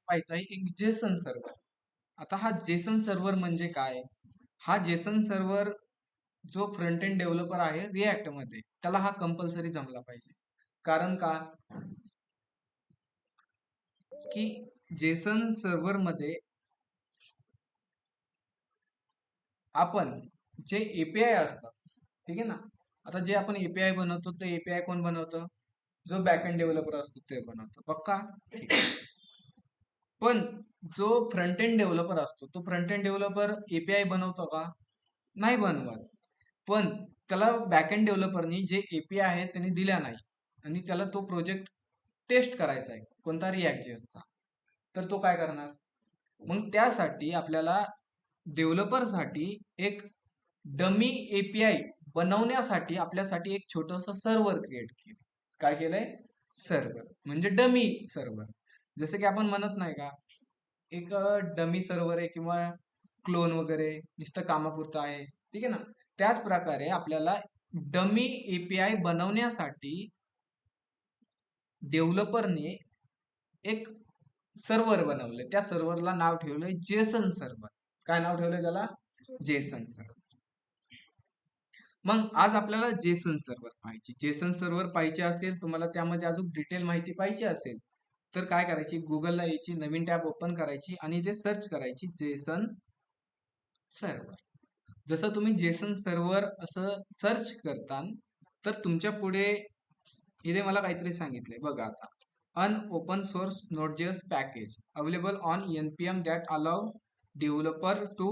पाहायचा आहे एक जेसन सर्व्हर. आता हा जेसन सर्व्हर म्हणजे काय? हा जेसन सर्व्हर जो फ्रंट एंड डेव्हलपर आहे रिॲक्ट मध्ये त्याला हा कंपल्सरी जमला पाहिजे. कारण का की जेसन सर्व्हर मध्ये आपण जे एपीआय असतात, ठीक आहे ना. आता जे आपण एपीआय बनवतो ते एपीआय कोण बनवतं? जो बॅक एंड डेव्हलपर असतो ते बनवतो. पक्का? ठीक आहे. पण जो फ्रंट एंड डेव्हलपर असतो तो फ्रंट एंड डेव्हलपर एपीआय बनवतो का? नाही बनवत. पण त्याला बॅक एंड डेव्हलपरनी जे एपीआय आहे त्यांनी दिल्या नाही आणि त्याला तो प्रोजेक्ट टेस्ट करायचा आहे कोणता रिॲक्ट.js चा. तर तो काय करणार? मग त्यासाठी आपल्याला डेव्हलपरसाठी एक डमी एपीआय बनवण्यासाठी आपल्यासाठी एक छोटस सर्व्हर क्रिएट केलं. काय केलंय? सर्व्हर म्हणजे डमी सर्व्हर. जसं की आपण म्हणत नाही का एक डमी सर्व्हर आहे किंवा क्लोन वगैरे नुसतं कामापुरतं आहे, ठीक आहे ना. त्याच प्रकारे आपल्याला डमी एपीआय बनवण्यासाठी डेव्हलपरने एक सर्व्हर बनवलंय. त्या सर्व्हरला नाव ठेवलंय जेसन सर्व्हर. काय नाव ठेवलंय त्याला? Jason server. मग आज आपल्याला जेसन सर्व्हर पाहिजे. जेसन सर्व्हर पाहिजे असेल, तुम्हाला त्यामध्ये अजून डिटेल माहिती पाहिजे असेल तर काय करायची? गुगलला यायची, नवीन टॅब ओपन करायची आणि ते सर्च करायची जेसन सर्व्हर. जसं तुम्ही जेसन सर्व्हर असं सर्च करता तर तुमच्या पुढे इथे मला काहीतरी सांगितलंय बघा. आता अन ओपन सोर्स नोड.js package available on npm that allow developer to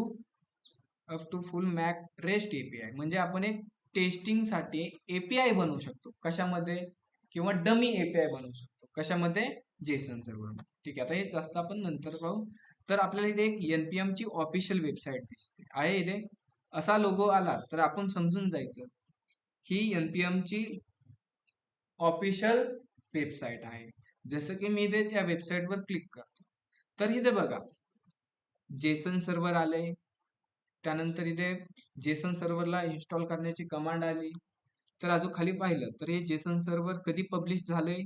up to full mock REST API. म्हणजे आपण एक टेस्टिंग साठी एपीआय बनवू शकतो. कशामध्ये? किंवा डमी एपीआय बनवू शकतो. कशामध्ये? Jason server. ठीक आहे. आता हे जास्त आपण नंतर पाहू. तर आपल्याला इथे एक npm ची ऑफिशियल वेबसाईट दिसते आहे. इथे असा लोगो आला तर आपण समजून जायचं ही npm ची ऑफिशियल वेबसाईट आहे. जसं की मी इथे त्या वेबसाईटवर क्लिक करतो तर इथे बघा जेसन सर्व्हर आले. त्यानंतर इथे जेसन सर्व्हरला इन्स्टॉल करण्याची कमांड आली. तर अजून खाली पाहिलं तर हे जेसन सर्व्हर कधी पब्लिश झालंय?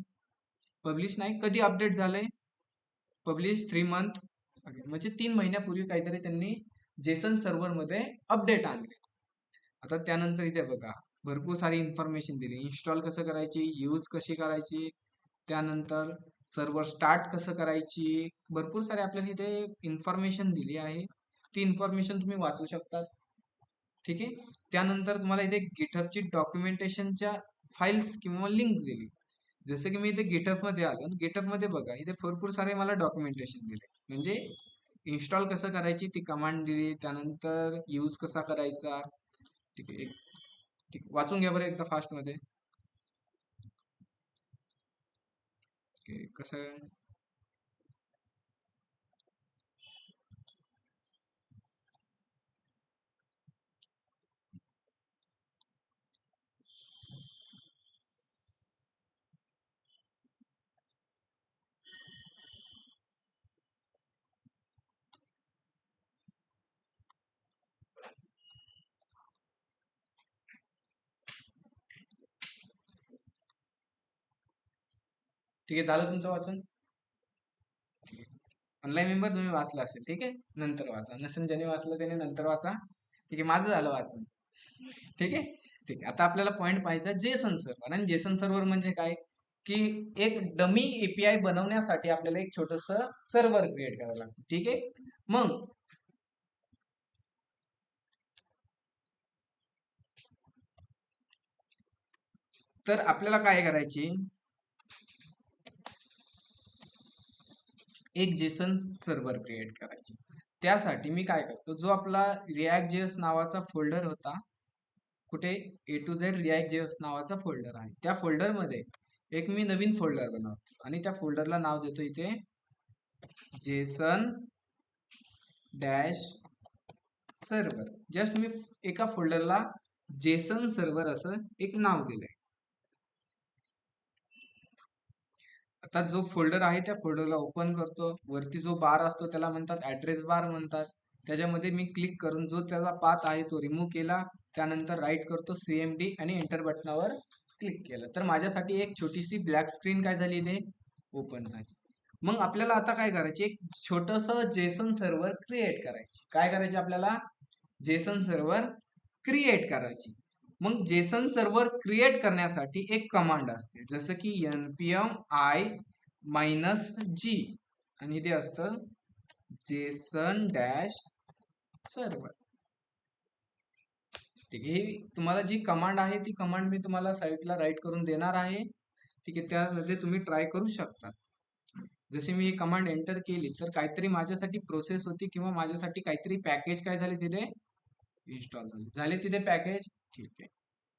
पब्लिश नाही, कधी अपडेट झालंय? पब्लिश 3 मंथ, म्हणजे 3 महिन्यापूर्वी काहीतरी त्यांनी जेसन सर्व्हर मध्ये अपडेट आणले. आता त्यानंतर इथे बघा भरपूर सारी इन्फॉर्मेशन दिली. इन्स्टॉल कसं करायची, यूज कशी करायची, त्यानंतर सर्व्हर स्टार्ट कसं करायची, भरपूर सारे आपल्याला इथे इन्फॉर्मेशन दिली आहे. ती इन्फॉर्मेशन तुम्ही वाचू शकतात. ठीक आहे. त्यानंतर तुम्हाला इथे गिटहबची डॉक्युमेंटेशनच्या फाईल्स किंवा लिंक दिली. जसं की मी इथे गिटहब मध्ये आलो, गिटहब मध्ये बघा इथे भरपूर सारे मला डॉक्युमेंटेशन दिले. म्हणजे इन्स्टॉल कसं करायची ती कमांड दिली, त्यानंतर यूज कसा करायचा. ठीक आहे. ठीक, वाचून घ्या बरं एकदा फास्ट मध्ये. कसं ठीक आहे. झालं तुमचं वाचून? ऑनलाईन मेंबर तुम्ही वाचला असेल, ठीक आहे. नंतर वाचा. नसेल ज्याने वाचलं त्याने नंतर वाचा. ठीक आहे. माझं झालं वाचून. ठीक आहे. ठीक आहे. आता आपल्याला पॉईंट पाहायचा जेसन सर्व्हर. आणि जेसन सर्व्हर म्हणजे काय? की एक डमी एपीआय बनवण्यासाठी आपल्याला एक छोटस सर्व्हर क्रिएट करावं लागतं. ठीक आहे. मग तर आपल्याला काय करायची? एक जेसन सर्व्हर क्रिएट करायची. त्यासाठी मी काय करतो, जो आपला रिॲक्ट.js नावाचा फोल्डर होता, कुठे ए टू झेड रिॲक्ट.js नावाचा फोल्डर आहे, त्या फोल्डरमध्ये एक मी नवीन फोल्डर बनवतो आणि त्या फोल्डरला नाव देतो इथे जेसन डॅश सर्व्हर. जस्ट मी एका फोल्डरला जेसन सर्व्हर असं एक नाव दिलंय. आता जो फोल्डर आहे त्या फोल्डरला ओपन करतो. वरती जो बार असतो त्याला म्हणतात ऍड्रेस बार म्हणतात. त्याच्यामध्ये मी क्लिक करून जो त्याचा पाथ आहे तो रिमूव्ह केला. त्यानंतर राईट करतो सीएमडी आणि एंटर बटनावर क्लिक केलं तर माझ्यासाठी एक छोटीशी ब्लॅक स्क्रीन काय झाली, इथे ओपन झाली. मग आपल्याला आता काय करायचे, एक छोटस जेसन सर्व्हर क्रिएट करायचे. काय करायचे आपल्याला, जेसन सर्व्हर क्रिएट करायची. मग जेसन सर्व्हर क्रिएट करण्यासाठी एक कमांड असते, जसं की npm i-g आणि ते असतं जेसन डॅश सर्व्हर. ठीक आहे, ही तुम्हाला जी कमांड आहे ती कमांड मी तुम्हाला साईटला राईट करून देणार आहे. ठीक आहे, त्यामध्ये तुम्ही ट्राय करू शकता. जसे मी ही कमांड एंटर केली तर काहीतरी माझ्यासाठी प्रोसेस होती किंवा माझ्यासाठी काहीतरी पॅकेज काय झाले तिथे इन्स्टॉल झाले तिथे पॅकेज. ठीक आहे,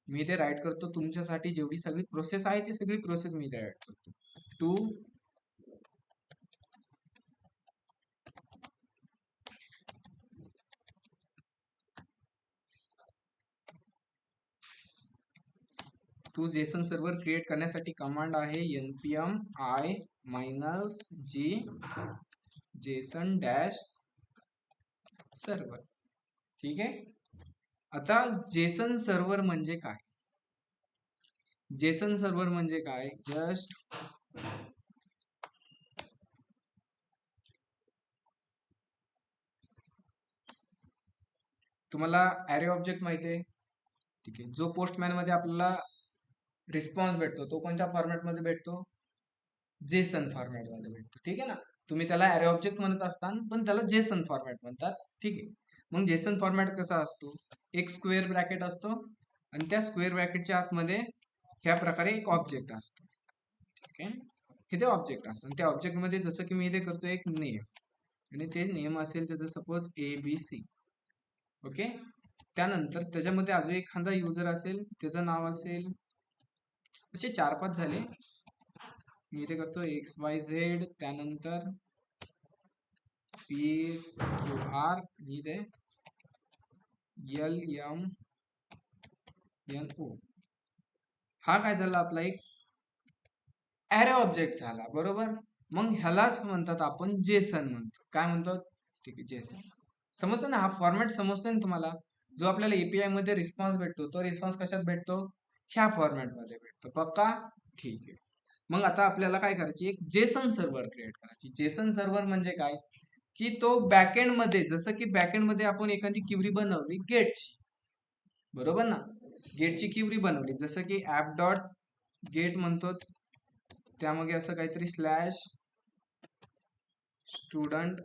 मी इथे राईट करतो, तुमच्यासाठी जेवढी सगळी प्रोसेस आहे ती सगळी प्रोसेस मी इथे राईट करतो. टू जेसन सर्व्हर क्रिएट करण्यासाठी कमांड आहे npm i-g Jason dash server. ठीक आहे, आता जेसन सर्व्हर म्हणजे काय, जेसन सर्व्हर म्हणजे काय, जस्ट तुम्हाला ॲरे ऑब्जेक्ट माहिती आहे. ठीक आहे, जो पोस्टमॅन मध्ये आपल्याला रिस्पॉन्स भेटतो तो कोणत्या फॉर्मॅटमध्ये भेटतो, जेसन फॉर्मॅटमध्ये भेटतो. ठीक आहे ना, तुम्ही त्याला ॲरे ऑब्जेक्ट म्हणत असताना पण त्याला जेसन फॉर्मॅट म्हणतात. ठीक आहे, मग जेसन फॉर्मॅट कसा असतो, एक स्क्वेअर ब्रॅकेट असतो आणि त्या स्क्वेअर ब्रॅकेटच्या आतमध्ये ह्या प्रकारे एक ऑब्जेक्ट असतो. ठीक आहे, हे ते ऑब्जेक्ट असतो आणि त्या ऑब्जेक्टमध्ये जसं की मी इथे करतो एक नेम, आणि ते नेम असेल त्याचं सपोज ABC. ओके, त्यानंतर त्याच्यामध्ये अजून एखादा युजर असेल त्याचं नाव असेल, असे 4-5 झाले. मी इथे करतो XYZ, त्यानंतर PQR, इथे LMNO. हा काय झाला, आपला एक ॲरे ऑब्जेक्ट झाला. बरोबर, मग ह्यालाच म्हणतात आपण जेसन म्हणतो. काय म्हणतो, ठीक आहे, जेसन. समजतो ना, हा फॉर्मॅट समजतो ना तुम्हाला. जो आपल्याला एपीआय मध्ये रिस्पॉन्स भेटतो तो रिस्पॉन्स कशात भेटतो, ह्या फॉर्मॅट मध्ये भेटतो. पक्का, ठीक आहे. मग आता आपल्याला काय करायची, एक जेसन सर्व्हर क्रिएट करायची. जेसन सर्व्हर म्हणजे काय, की तो बॅकएंड मध्ये, जसं की बॅकएंड मध्ये आपण एखादी क्युरी बनवली गेटची, बरोबर ना, गेटची क्युरी बनवली, जसं की ऍप डॉट गेट म्हणतो, त्यामध्ये असं काहीतरी स्लॅश स्टुडंट.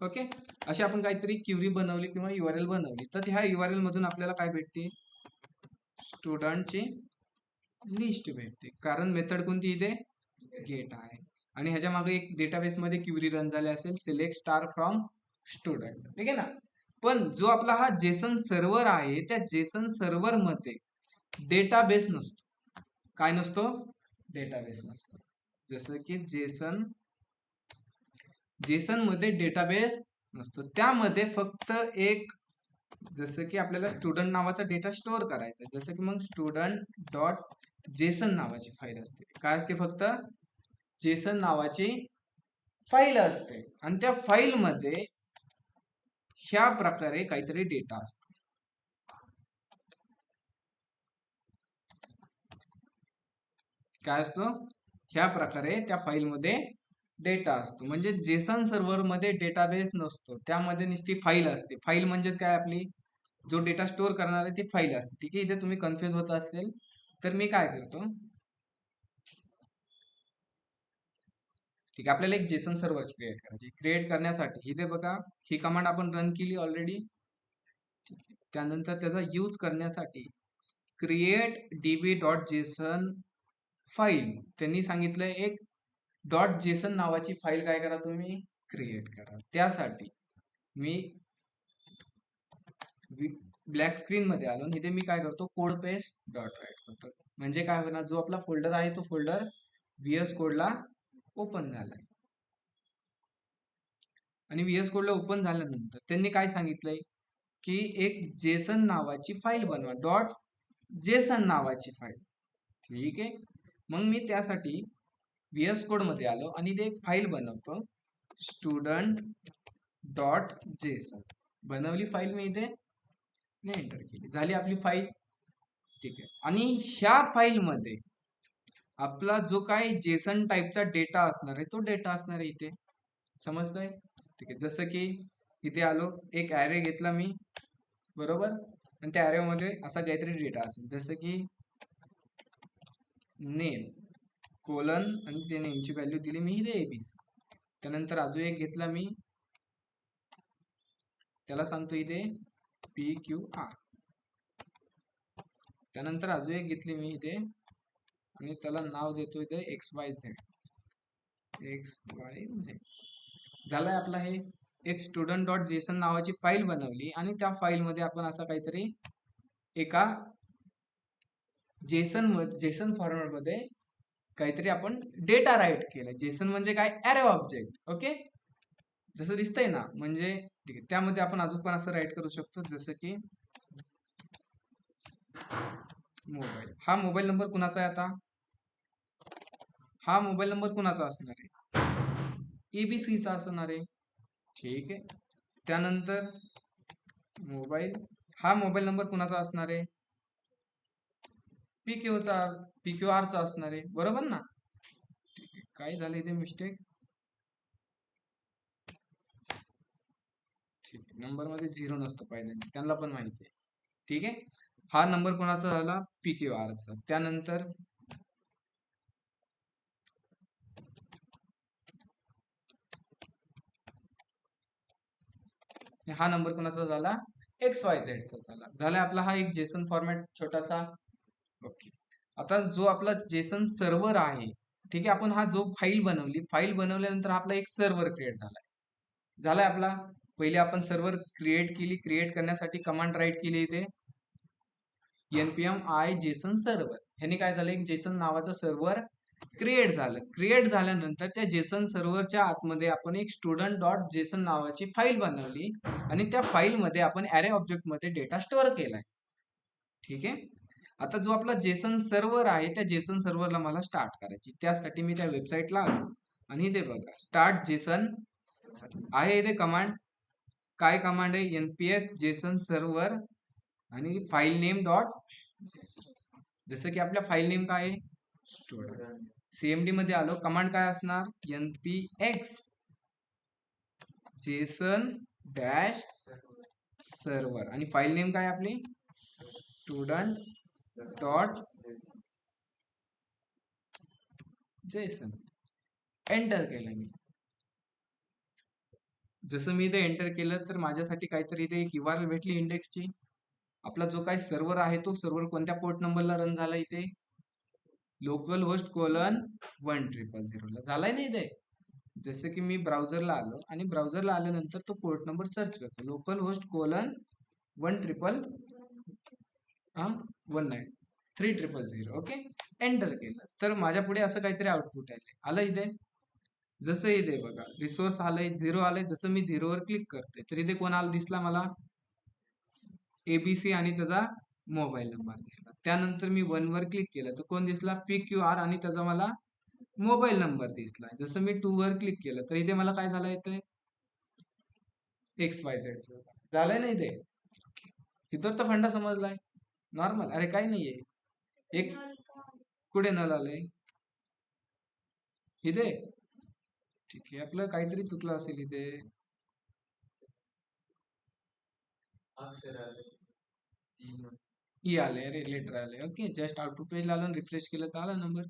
ओके, अशी आपण काहीतरी क्युरी बनवली किंवा URL बनवली, तर ह्या URL मधून आपल्याला काय भेटते, स्टुडंटची लिस्ट भेटते, कारण मेथड कोणती इथे गेट आहे. आणि ह्याच्या मागे एक डेटाबेस मध्ये क्युरी रन झाले असेल, सिलेक्ट स्टार फ्रॉम स्टुडंट. ठीक आहे ना, पण जो आपला हा जेसन सर्व्हर आहे त्या जेसन सर्व्हर मध्ये डेटाबेस नसतो. काय नसतो, डेटाबेस नसतो. जसं की जेसन मध्ये डेटाबेस नसतो, त्यामध्ये फक्त एक, जसं की आपल्याला स्टुडंट नावाचा डेटा स्टोअर करायचा, जसं की मग स्टुडंट डॉट जेसन नावाची फाईल असते. काय असते, फक्त जेसन नावाची फाईल असते आणि त्या फाईल मध्ये ह्या प्रकारे काहीतरी डेटा असतो. काय असतो, ह्या प्रकारे त्या फाईल मध्ये डेटा असतो. म्हणजे जेसन सर्व्हर मध्ये डेटाबेस नसतो, त्यामध्ये नुसती फाईल असते. फाईल म्हणजेच काय, आपली जो डेटा स्टोअर करणार आहे ती फाईल असते. ठीक आहे, इथे तुम्ही कन्फ्युज होत असेल तर मी काय करतो, ठीक आहे, आपल्याला एक जेसन सर्व्हर क्रिएट करायची. क्रिएट करण्यासाठी इथे बघा ही कमांड आपण रन केली ऑलरेडी. ठीक आहे, त्यानंतर त्याचा यूज करण्यासाठी क्रिएट db.json फाईल, त्यांनी सांगितलंय एक .json नावाची फाईल काय करा, तुम्ही क्रिएट करा. त्यासाठी मी ब्लॅक स्क्रीन मध्ये आलो, इथे मी काय करतो, कोड पेस्ट डॉट राईट करतो. म्हणजे काय होणार, जो आपला फोल्डर आहे तो फोल्डर VS कोडला ओपन झालाय. आणि VS कोडला ओपन झाल्यानंतर त्यांनी काय सांगितलंय, की एक जेसन नावाची फाईल बनवा, .json नावाची फाईल. ठीक आहे, मग मी त्यासाठी VS कोड मध्ये आलो आणि ते एक फाईल बनवतो, स्टुडंट डॉट जेसन. बनवली फाईल मी इथे, एंटर केली, झाली आपली फाईल. ठीक आहे, आणि ह्या फाईल मध्ये आपला जो काही जेसन टाईपचा डेटा असणार आहे तो डेटा असणार आहे इथे. समजतंय? ठीक आहे. जसं की इथे आलो, एक ॲरे घेतला मी, बरोबर, आणि त्या ॲरे मध्ये असा काहीतरी डेटा असेल, जसं की नेम कोलन, आणि त्या नेमची व्हॅल्यू दिली मी इथे एबीसी. त्यानंतर अजून एक घेतला मी, त्याला सांगतो इथे पी क्यू आर. त्यानंतर अजून एक घेतली मी इथे आणि त्याला नाव देतो इथे x Y Z. X Y Z झालाय आपला. हे एक स्टुडंट डॉट जेसन नावाची फाईल बनवली आणि त्या फाईल मध्ये आपण असं काहीतरी एका जेसन फॉर्मॅट मध्ये काहीतरी आपण डेटा राईट केलं. जेसन म्हणजे काय? Array object. ओके, जसं दिसतंय ना, म्हणजे ठीक आहे. त्यामध्ये आपण अजून पण असं राईट करू शकतो, जसं की मोबाईल. हा मोबाईल नंबर कुणाचा आहे? आता हा मोबाईल नंबर कुणाचा असणार आहे? एबीसीचा असणार आहे. ठीक आहे. त्यानंतर मोबाईल, हा मोबाईल नंबर कुणाचा असणार आहे? पीक्यू आरचा असणार आहे, बरोबर ना? ठीक आहे. काय झालं इथे मिस्टेक? ठीक आहे, नंबर मध्ये झिरो नसतो पहिल्यांदा, त्यांना पण माहिती आहे. ठीक आहे. हा नंबर कोणाचा झाला? पीक्यू आरचा. त्यानंतर हा नंबर कोणाचा झाला? एक्स वाय झेडचा झाला. झाला आपला हा एक जेसन फॉर्मॅट छोटासा. ओके. आता जो आपला जेसन सर्व्हर आहे, ठीक आहे, आपण हा जो फाईल बनवली, फाईल बनवल्यानंतर आपला एक सर्व्हर क्रिएट झालाय आपला. पहिले आपण सर्व्हर क्रिएट केली. क्रिएट करण्यासाठी कमांड राईट केली इथे npm i जेसन सर्व्हर. ह्याने काय झालं? एक जेसन नावाचं सर्व्हर क्रिएट झालं. क्रिएट झाल्यानंतर त्या जेसन सर्व्हरच्या आतमध्ये आपण एक स्टुडंट डॉट जेसन नावाची फाईल बनवली आणि त्या फाईल मध्ये आपण ॲरे ऑब्जेक्ट मध्ये डेटा स्टोअर केलाय. ठीक आहे. आता जो आपला जेसन सर्व्हर आहे, त्या जेसन सर्व्हरला मला स्टार्ट करायची. त्यासाठी मी त्या वेबसाईटला आलो आणि इथे बघा स्टार्ट जेसन आहे. इथे कमांड, काय कमांड आहे? npm जेसन सर्व्हर आणि फाईल नेम डॉट, जसं की आपल्या फाईल नेम काय आहे? स्टुडंट. सीएमडी मध्ये आलो, कमांड काय असणार? npx जेसन डॅश सर्व्हर आणि फाईल नेम काय आपली? Student dot JSON. एंटर केलं मी. जसं मी इथे एंटर केलं तर माझ्यासाठी काहीतरी इथे एक URL भेटली इंडेक्सची. आपला जो काही सर्व्हर आहे तो सर्व्हर कोणत्या पोर्ट नंबरला रन झाला? इथे लोकल होस्ट कोलन 1000 ला झालाय ना इथे. जसं की मी ब्राउझरला आलो आणि ब्राउझरला आल्यानंतर तो पोर्ट नंबर सर्च करतो, local host colon 3000. Okay, enter केलं तर माझ्या पुढे असं काहीतरी आउटपुट आलं इथे. जसं इथे बघा रिसोर्स आलंय, 0 आलंय. जसं मी 0 वर क्लिक करते तर इथे कोण आलं दिसला मला? एबीसी आणि त्याचा मोबाईल नंबर दिसला. त्यानंतर मी 1 वर क्लिक केलं तर कोण दिसला? PQR आणि त्याचा मला मोबाईल नंबर दिसला. जसं मी 2 वर क्लिक केलं तर इथे मला काय झालं? इथे XYZ झालंय ना इथे. इतर तर फंडा समजलाय, नॉर्मल. अरे काही नाहीये. एक कुठे नल आलंय इथे? ठीक आहे, आपलं काहीतरी चुकलं असेल इथे. ई आले, अरे लेटर आले. ओके, जस्ट आउटपुट पेज आलं, रिफ्रेश केलं तर आला नंबर.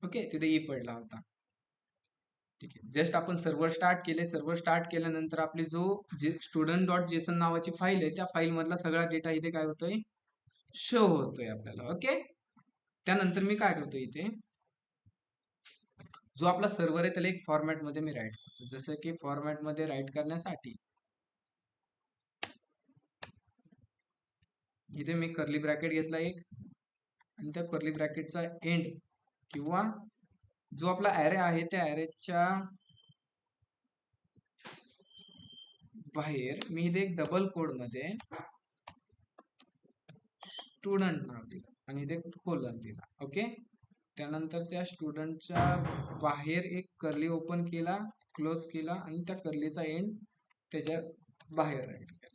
ओके, तिथे ई पडला होता. ठीक आहे. जस्ट आपण सर्व्हर स्टार्ट केले. सर्व्हर स्टार्ट केल्यानंतर आपली जो स्टुडंट डॉट जेसन नावाची फाईल आहे, त्या फाईल मधला सगळा डेटा इथे काय होतोय? शो होतोय आपल्याला. ओके, त्यानंतर मी काय करतो इथे, जो आपला सर्व्हर आहे त्याला एक फॉर्मॅट मध्ये मी राईट करतो. जसं की फॉर्मॅट मध्ये राईट करण्यासाठी इथे मी कर्ली ब्रॅकेट घेतला एक आणि त्या कर्ली ब्रॅकेटचा एंड किंवा जो आपला ॲरे आहे त्या ॲरेच्या बाहेर मी इथे एक डबल कोड मध्ये स्टुडंट नाव दिलं आणि इथे कोलन दिला. ओके, त्यानंतर त्या स्टुडंटच्या बाहेर एक कर्ली ओपन केला, क्लोज केला आणि त्या कर्लीचा एंड त्याच्या बाहेर राईट केला.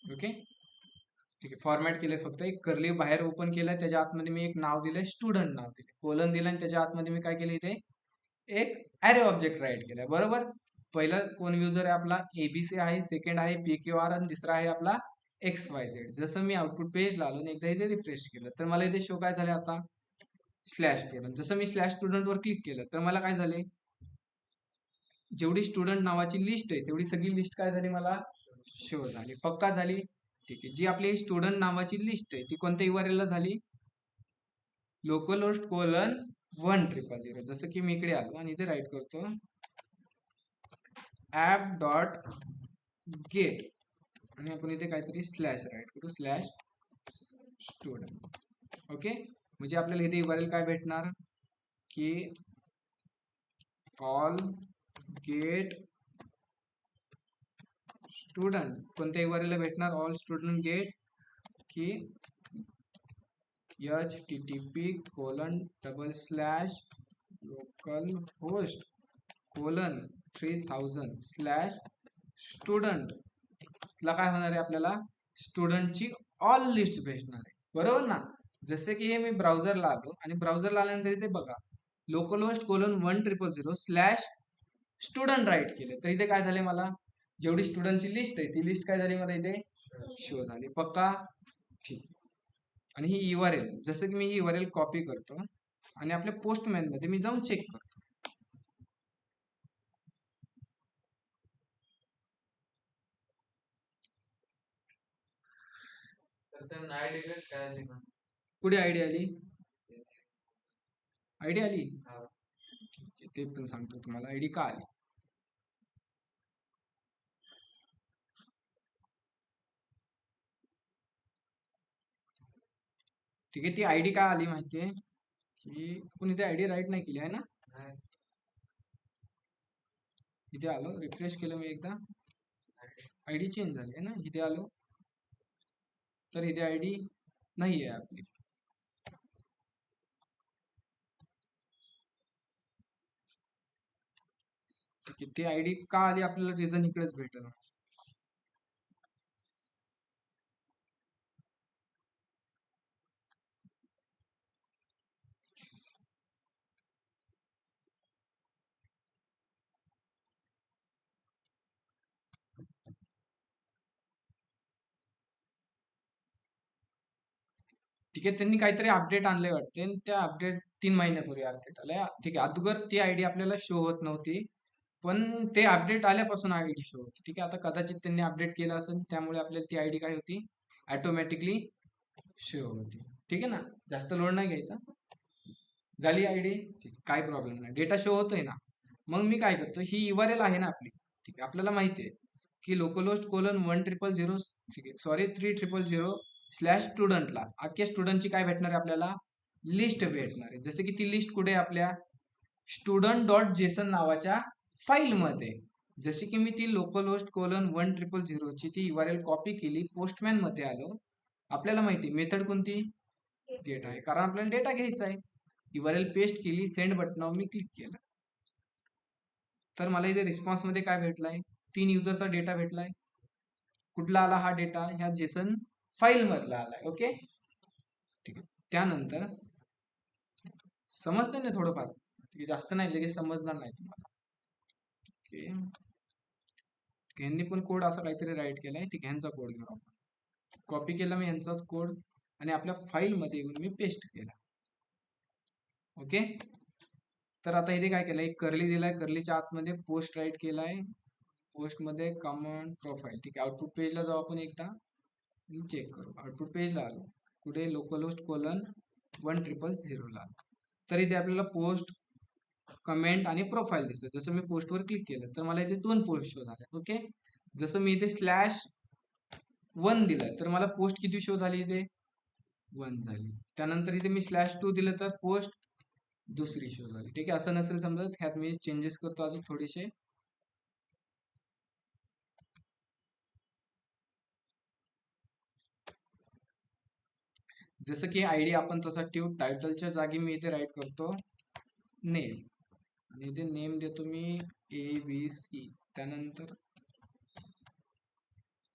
ओके ठीक आहे. फॉर्मॅट केलंय, फक्त एक कर्ली बाहेर ओपन केलंय, त्याच्या आतमध्ये मी एक नाव दिलंय, स्टुडंट नाव दिले, कोलन दिलं, आणि त्याच्या आतमध्ये मी काय केलं, इथे एक ॲरे ऑब्जेक्ट राईट केलाय. बरोबर. पहिलं कोण युजर आहे आपला एबीसी आहे, सेकंड आहे PQR, आणि तिसरा आहे आपला XYZ. जसं मी आउटपुट पेजला आलो आणि एकदा इथे रिफ्रेश केलं तर मला इथे शो काय झाले, आता स्लॅश स्टुडंट. जसं मी स्लॅश स्टुडंट वर क्लिक केलं तर मला काय झाले, जेवढी स्टुडंट नावाची लिस्ट आहे तेवढी सगळी लिस्ट काय झाली, मला शो झाली. पक्का झाली. ठीक आहे. जी आपली स्टुडंट नावाची लिस्ट आहे ती कोणत्या URL ला झाली, localhost कोलन 1000. जसं की मी इकडे आलो आणि इथे राईट करतो app.get, आणि आपण इथे काहीतरी स्लॅश राईट करू, स्लॅश स्टुडंट. ओके. म्हणजे आपल्याला इथे URL काय भेटणार, की ऑल गेट स्टुडंट. कोणत्या URL ला भेटणार, ऑल स्टुडंट गेट, की http://localhost:3000/student. ला काय होणार आहे, आपल्याला स्टुडंटची ऑल लिस्ट भेटणार आहे. बरोबर ना. जसे की हे मी ब्राउझरला आलो आणि ब्राउझरला आल्यानंतर इथे बघा localhost:1000/student राईट केले तर इथे काय झाले, मला जेवढी स्टुडंटची लिस्ट आहे ती लिस्ट काय झाली, मला इथे शो झाली. पक्का. ठीक. आणि ही URL, जसं की मी ही URL कॉपी करतो आणि आपल्या पोस्टमॅन मध्ये मी जाऊन चेक करतो. कुठे आयडी आली, आयडी आली. ते पण सांगतो तुम्हाला आयडी का आली. ठीक आहे. ती आयडी काय आली माहितीये, की आपण इथे आयडी राईट नाही केली आहे ना. इथे आलो, रिफ्रेश केलं मी एकदा, आयडी चेंज झाली आहे ना. इथे आलो तर इथे आयडी नाही आहे आपली. ठीक आहे. ती आयडी का आली आपल्याला रिझन इकडेच भेटेल. ठीक आहे. त्यांनी काहीतरी अपडेट आणले वाटते, त्या अपडेट 3 महिन्यापूर्वी अपडेट आलाय. ठीक आहे. अगोदर ती आयडी आपल्याला शो होत नव्हती, पण ते अपडेट आल्यापासून आयडी शो होती. ठीक आहे. आता कदाचित त्यांनी अपडेट केलं असेल, त्यामुळे आपल्याला ती आयडी काय होती, ऑटोमॅटिकली शो होती. ठीक आहे ना. जास्त लोड नाही घ्यायचा. झाली आयडी. ठीक आहे. काही प्रॉब्लेम नाही, डेटा शो होतोय ना. मग मी काय करतो, ही URL आहे ना आपली. ठीक आहे. आपल्याला माहिती आहे की localhost:1000, ठीक आहे, सॉरी 3000/स्टुडंटला अख्ख्या स्टुडंटची काय भेटणार आहे, आपल्याला लिस्ट भेटणार आहे. जसे की ती लिस्ट कुठे आहे, आपल्या student.json नावाच्या फाईल मध्ये. जसे की मी ती localhost:1000 ची ती URL कॉपी केली, पोस्टमॅन मध्ये आलो. आपल्याला माहिती मेथड कोणती, गेट आहे, कारण आपल्याला डेटा घ्यायचा आहे. URL पेस्ट केली, सेंड बटनावर मी क्लिक केलं तर मला इथे रिस्पॉन्स मध्ये काय भेटलाय, 3 युजरचा डेटा भेटलाय. कुठला आला हा डेटा, ह्या जेसन फाईल मधला आलाय. ओके. ठीक आहे. त्यानंतर समजतंय ना थोडंफार, ठीक आहे, जास्त नाही, लगेच समजणार नाही तुम्हाला. ओके. ह्यांनी पण कोड असा काहीतरी राईट केलाय. ठीक आहे. ह्यांचा कोड घेऊ आपण. कॉपी केला मी ह्यांचाच कोड आणि आपल्या फाईल मध्ये येऊन मी पेस्ट केला. ओके. तर आता इथे काय केलंय, कर्ली दिलाय, कर्लीच्या आतमध्ये पोस्ट राईट केलाय, पोस्ट मध्ये कमांड प्रोफाईल. ठीक आहे. आउटपुट पेजला जाऊ आपण एकदा, चेक करू. आउटपुट पेजला आलो, कुठे localhost:1000 ला आलो तर इथे आपल्याला पोस्ट, कमेंट आणि प्रोफाईल दिसतं. जसं मी पोस्टवर क्लिक केलं तर मला इथे 2 पोस्ट शो झाल्या. ओके. जसं मी इथे /1 दिलं तर मला पोस्ट किती शो झाली, इथे 1 झाली. त्यानंतर इथे मी /2 दिलं तर पोस्ट दुसरी शो झाली. ठीक आहे. असं नसेल समजत, ह्यात मी चेंजेस करतो अजून थोडेसे. जसं की आयडी आपण तसा ठेवू, टायटलच्या जागी मी इथे राईट करतो नेम, आणि इथे नेम देतो मी ABC. त्यानंतर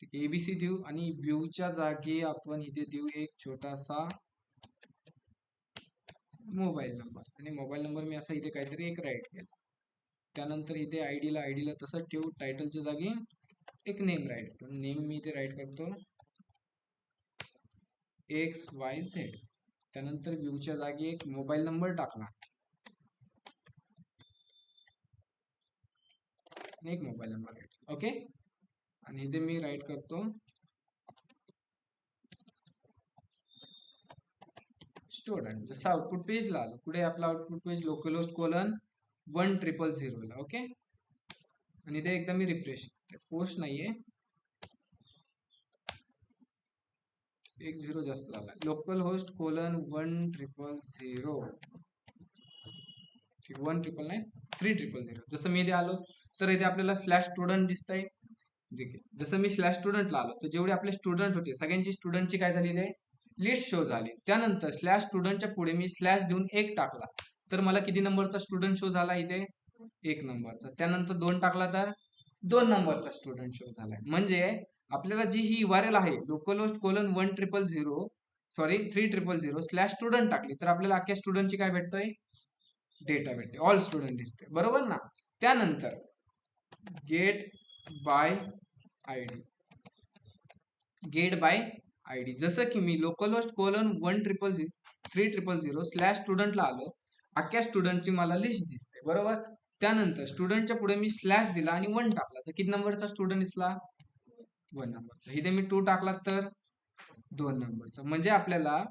ठीक एबीसी देऊ आणि व्ह्यूच्या जागी आपण इथे देऊ एक छोटासा मोबाईल नंबर, आणि मोबाईल नंबर मी असा इथे काहीतरी एक राईट केला. त्यानंतर इथे आयडीला तसंच ठेवू, टायटलच्या जागी एक नेम राईट करू. नेम मी इथे राईट करतो XYZ. त्यानंतर व्ह्यूच्या जागी एक मोबाईल नंबर टाकला, एक मोबाईल नंबर राईट. ओके, आणि इथे मी राईट करतो स्टुडंट. जसं आउटपुट पेजला आलं, पुढे आपला आउटपुट पेज लोकलहोस्ट कोलन 1000 ला. ओके, आणि इथे एकदा मी रिफ्रेश, पोस्ट नाहीये, एक 0 जास्त झाला. Localhost colon 1000, 1,999,3,000. जसं मी इथे आलो तर इथे आपल्याला स्लॅश स्टुडंट दिसतंय. ठीक आहे, जसं मी स्लॅश स्टुडंटला आलो तर जेवढे आपले स्टुडंट होते सगळ्यांची स्टुडंटची काय झाली इथे लिस्ट शो झाली. त्यानंतर स्लॅश स्टुडंटच्या पुढे मी स्लॅश देऊन 1 टाकला तर मला किती नंबरचा स्टुडंट शो झाला इथे 1 नंबरचा. त्यानंतर 2 टाकला तर 2 नंबरचा स्टुडंट शो झालाय. म्हणजे आपल्याला जी ही URL आहे लोकलहोस्ट कोलन 3,000 स्लॅश स्टुडंट टाकली तर आपल्याला अख्ख्या स्टुडंटची काय भेटतोय डेटा भेटते, ऑल स्टुडंट दिसते, बरोबर ना. त्यानंतर गेट बाय आयडी, जसं की मी लोकलहोस्ट कोलन 3,000 स्लॅश स्टुडंटला आलो, अख्ख्या स्टुडंटची मला लिस्ट दिसते, बरोबर. त्यानंतर स्टुडंटच्या पुढे मी स्लॅश दिला आणि 1 टाकला तर किती नंबरचा स्टुडंट दिसला 1 नंबरचा. इथे मी 2 टाकला तर 2 नंबरचा. म्हणजे आपल्याला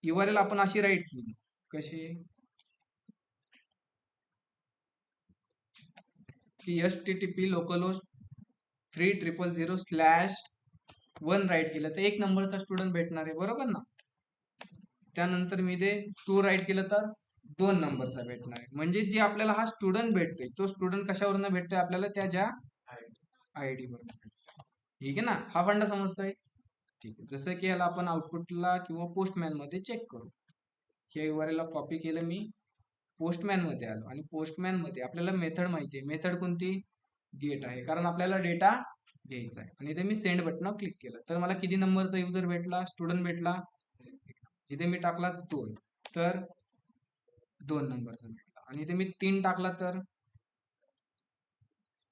URL आपण अशी राईट केली, कशी की http लोकलहोस्ट 3,000/1 राईट केलं तर 1 नंबरचा स्टुडंट भेटणार आहे, बरोबर ना. त्यानंतर मी ते 2 राईट केलं तर 2 नंबरचा भेटणार आहे. म्हणजे जे आपल्याला हा स्टुडंट भेटतोय तो स्टुडंट कशावरून भेटतोय आपल्याला त्याच्या आयडी वरून भेटतोय. ठीक आहे ना, हा फंडा समजतोय. ठीक आहे, जसं की याला आपण आउटपुटला किंवा पोस्टमॅन मध्ये चेक करू. हे URL ला कॉपी केलं मी, पोस्टमॅन मध्ये आलो आणि पोस्टमॅन मध्ये आपल्याला मेथड माहिती आहे. मेथड कोणती गेट आहे, कारण आपल्याला डेटा घ्यायचा आहे. आणि इथे मी सेंड बटनावर क्लिक केलं तर मला किती नंबरचा युजर भेटला स्टुडंट भेटला. इथे मी टाकला 2 तर 2 नंबरचा भेटला. आणि इथे मी 3 टाकला तर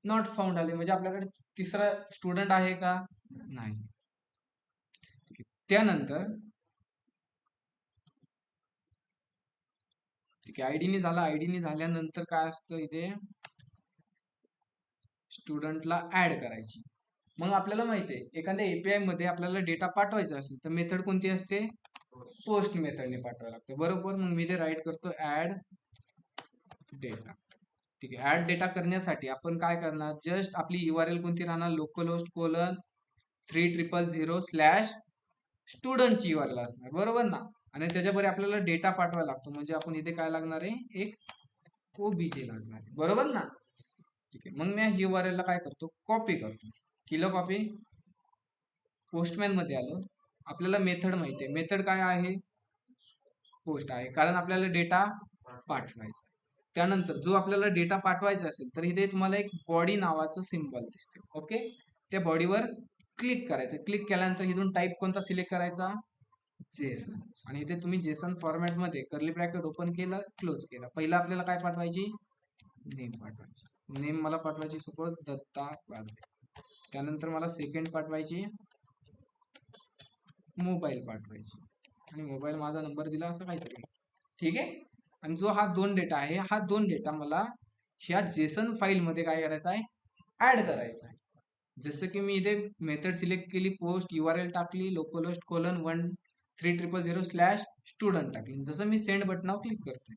नॉट फाउंड आले, म्हणजे आपल्याकडे तिसरा स्टुडंट आहे का नाही. त्यानंतर ठीक आहे, आयडीनी झाला. आयडीनी झाल्यानंतर काय असतं इथे स्टुडंटला ऍड करायची. मग आपल्याला माहिती आहे एखाद्या API मध्ये आपल्याला डेटा पाठवायचा असेल तर मेथड कोणती असते पोस्ट मेथडने पाठवायला लागते, बरोबर. मग मी ते राईट करतो ऍड डेटा. ठीक आहे, ऍड डेटा करण्यासाठी आपण काय करणार, जस्ट आपली URL कोणती राहणार लोकलहोस्ट कोलन 3,000 स्लॅश स्टुडंटची URL असणार, बरोबर ना. आणि त्याच्यावर आपल्याला डेटा पाठवायला लागतो, म्हणजे आपण इथे काय लागणार आहे एक OBJ लागणार आहे, बरोबर ना. ठीक आहे, मग मी URL ला काय करतो कॉपी करतो. केलं कॉपी, पोस्टमॅन मध्ये आलो. आपल्याला मेथड माहिती आहे, मेथड काय आहे पोस्ट आहे, कारण आपल्याला डेटा पाठवायचा. त्यानंतर जो आपल्याला डेटा पाठवायचा असेल तर इथे तुम्हाला एक बॉडी नावाचं सिम्बॉल दिसते. ओके, त्या बॉडीवर क्लिक करायचं. क्लिक केल्यानंतर इथून टाईप कोणता सिलेक्ट करायचा जेसन. आणि इथे तुम्ही जेसन फॉर्मॅट मध्ये कर्ली ब्रॅकेट ओपन केला क्लोज केला. पहिला आपल्याला काय पाठवायची नेम पाठवायची. नेम मला पाठवायची सपोज दत्ता वादळे. त्यानंतर मला सेकंड पाठवायची मोबाईल पाठवायची, आणि मोबाईल माझा नंबर दिला असं काहीतरी. ठीक आहे, आणि जो हा 2 डेटा आहे हा 2 डेटा मला ह्या जेसन फाईल मध्ये काय करायचा आहे ऍड करायचा आहे. जसं की मी इथे मेथड सिलेक्ट केली, पोस्ट URL टाकली लोकलहोस्ट कोलन 1,3,000 स्लॅश स्टुडंट टाकली. जसं मी सेंड बटनावर क्लिक करतोय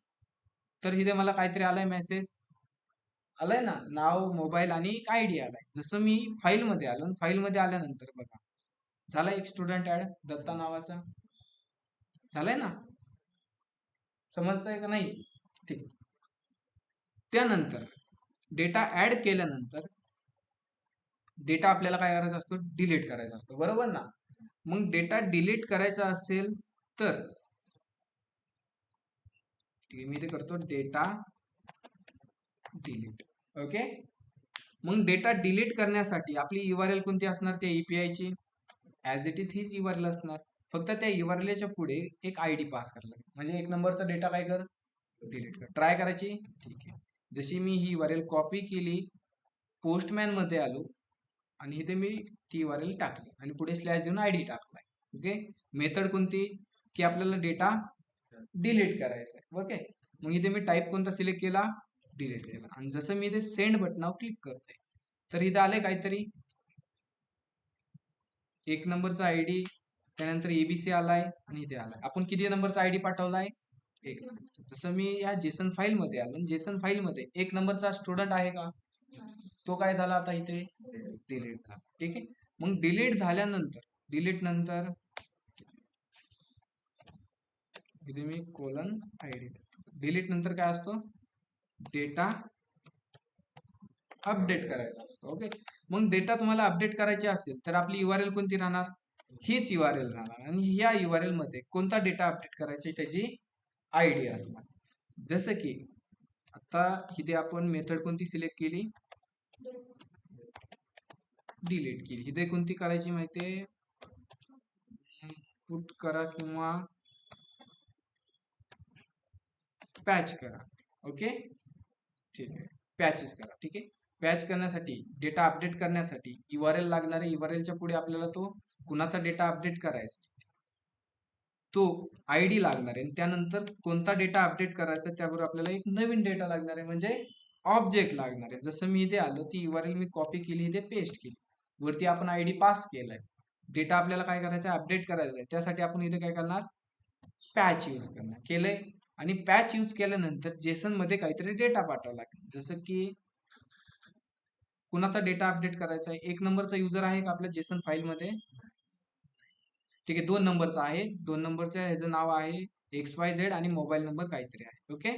तर इथे मला काहीतरी आलाय मेसेज आलाय ना, नाव मोबाईल आणि एक आयडी आलाय. जसं मी फाईल मध्ये आलो, फाईल मध्ये आल्यानंतर बघा झाला एक स्टुडंट ऍड दत्ता नावाचा झालाय ना, समजतंय का नाही. ठीक, त्यानंतर डेटा ऍड केल्यानंतर डेटा आपल्याला काय करायचा असतो डिलीट करायचा असतो, बरोबर ना. मग डेटा डिलीट करायचा असेल तर ठीक आहे, मी ते करतो डेटा डिलीट. ओके, मग डेटा डिलीट करण्यासाठी आपली URL कोणती असणार त्या API ची? ऍज इट इज हीच URL असणार. फक्त त्या URL च्या पुढे एक ID पास करायला लागेल. म्हणजे 1 नंबरचा डेटा काय कर? डिलीट कर. ट्राय करायची. ठीक आहे. जशी मी ही URL कॉपी केली, पोस्टमॅन मध्ये आलो आणि इथे मी ती URL टाकली आणि पुढे स्लॅश देऊन ID टाकलाय. ओके. मेथड कोणती? की आपल्याला डेटा डिलीट करायचा आहे. ओके. मग इथे मी टाईप कोणता सिलेक्ट केला? डिलीट केला. आणि जसं मी इथे सेंड बटनावर क्लिक करतोय तर इथे आले काहीतरी 1 नंबरचा ID, त्यानंतर ABC आलाय आणि इथे आलाय. आपण किती नंबरचा ID पाठवलाय? 1 नंबरचा. जसं मी या जेसन फाईल मध्ये आलो, जेसन फाईल मध्ये 1 नंबरचा स्टुडंट आहे का? तो काय झाला आता इथे? डिलीट झाला. ठीक आहे. मग डिलीट झाल्यानंतर, डिलीट नंतर इथे मी कोलन ID. डिलीट नंतर काय असतो? डेटा अपडेट करायचा असतो. ओके. मग डेटा तुम्हाला अपडेट करायची असेल तर आपली URL कोणती राहणार? हीच URL राहणार आणि ह्या URL मध्ये कोणता डेटा अपडेट करायची त्याची ID असणार. जसं की आता इथे आपण मेथड कोणती सिलेक्ट केली? डिलीट केली. इथे कोणती करायची माहितीये? पुट करा किंवा पॅच करा. ओके. ठीक आहे. पॅचेस करा. ठीक आहे. पॅच करण्यासाठी, डेटा अपडेट करण्यासाठी URL लागणार आहे. URL च्या पुढे आपल्याला तो कुणाचा डेटा अपडेट करायचा तो ID लागणार आहे. त्यानंतर कोणता डेटा अपडेट करायचा त्याबरोबर आपल्याला एक नवीन डेटा लागणार आहे, म्हणजे ऑब्जेक्ट लागणार आहे. जसं मी इथे आलो, ती URL मी कॉपी केली, इथे पेस्ट केली, वरती आपण ID पास केलाय. डेटा आपल्याला काय करायचा? अपडेट करायचा आहे. त्यासाठी आपण इथे काय करणार? पॅच यूज करणार. केलंय. आणि पॅच यूज केल्यानंतर जेसन मध्ये काहीतरी डेटा पाठवावा लागेल. जसं की कुणाचा डेटा अपडेट करायचा आहे? 1 नंबरचा युजर आहे का आपल्या जेसन फाईल मध्ये? ठीक आहे. 2 नंबरचा आहे. 2 नंबरच्या ह्याचं नाव आहे XYZ आणि मोबाईल नंबर काहीतरी आहे. ओके.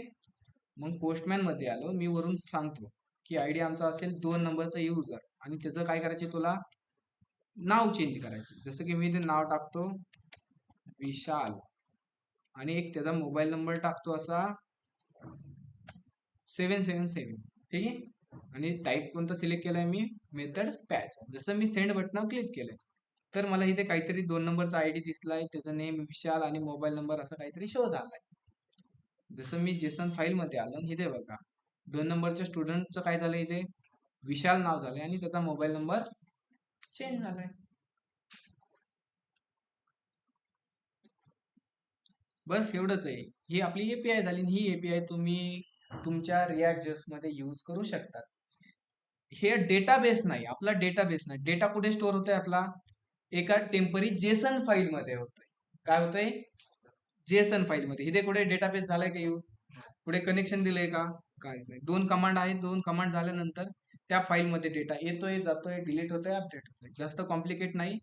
मग पोस्टमॅन मध्ये आलो, मी वरून सांगतो की ID आमचा असेल 2 नंबरचा युजर आणि त्याचं काय करायचे? तुला नाव चेंज करायचे. जसं की मी ते नाव टाकतो विशाल आणि एक त्याचा मोबाईल नंबर टाकतो असा 777. ठीक आहे. आणि टाईप कोणता सिलेक्ट केलाय मी? Method patch. जसं मी सेंड बटनावर क्लिक केलंय तर मला इथे काहीतरी 2 नंबरचा ID दिसलाय, त्याचं नेम विशाल आणि मोबाईल नंबर असं काहीतरी शो झालाय. जसं मी जेसन फाईल मध्ये आलो, इथे बघा 2 नंबरच्या स्टुडंटचं काय झालंय? इथे विशाल नाव झालंय आणि त्याचा मोबाईल नंबर चेंज झालाय. बस एवढंच आहे. ही आपली API झाली. ही API तुम्ही तुमच्या React.js मध्ये यूज करू शकता. हे डेटाबेस नाही, आपला डेटाबेस नाही. डेटा कुठे स्टोअर होतोय आपला? एका टेम्पररी जेसन फाईल मध्ये होतोय. काय होतंय? जेसन फाईल मध्ये. इथे कुठे डेटाबेस झालाय का यूज? पुढे कनेक्शन दिलंय का? काहीच नाही. 2 कमांड आहेत. 2 कमांड झाल्यानंतर त्या फाईल मध्ये डेटा येतोय, जातोय, डिलीट होतोय, अपडेट होतोय. जास्त कॉम्प्लिकेट नाही.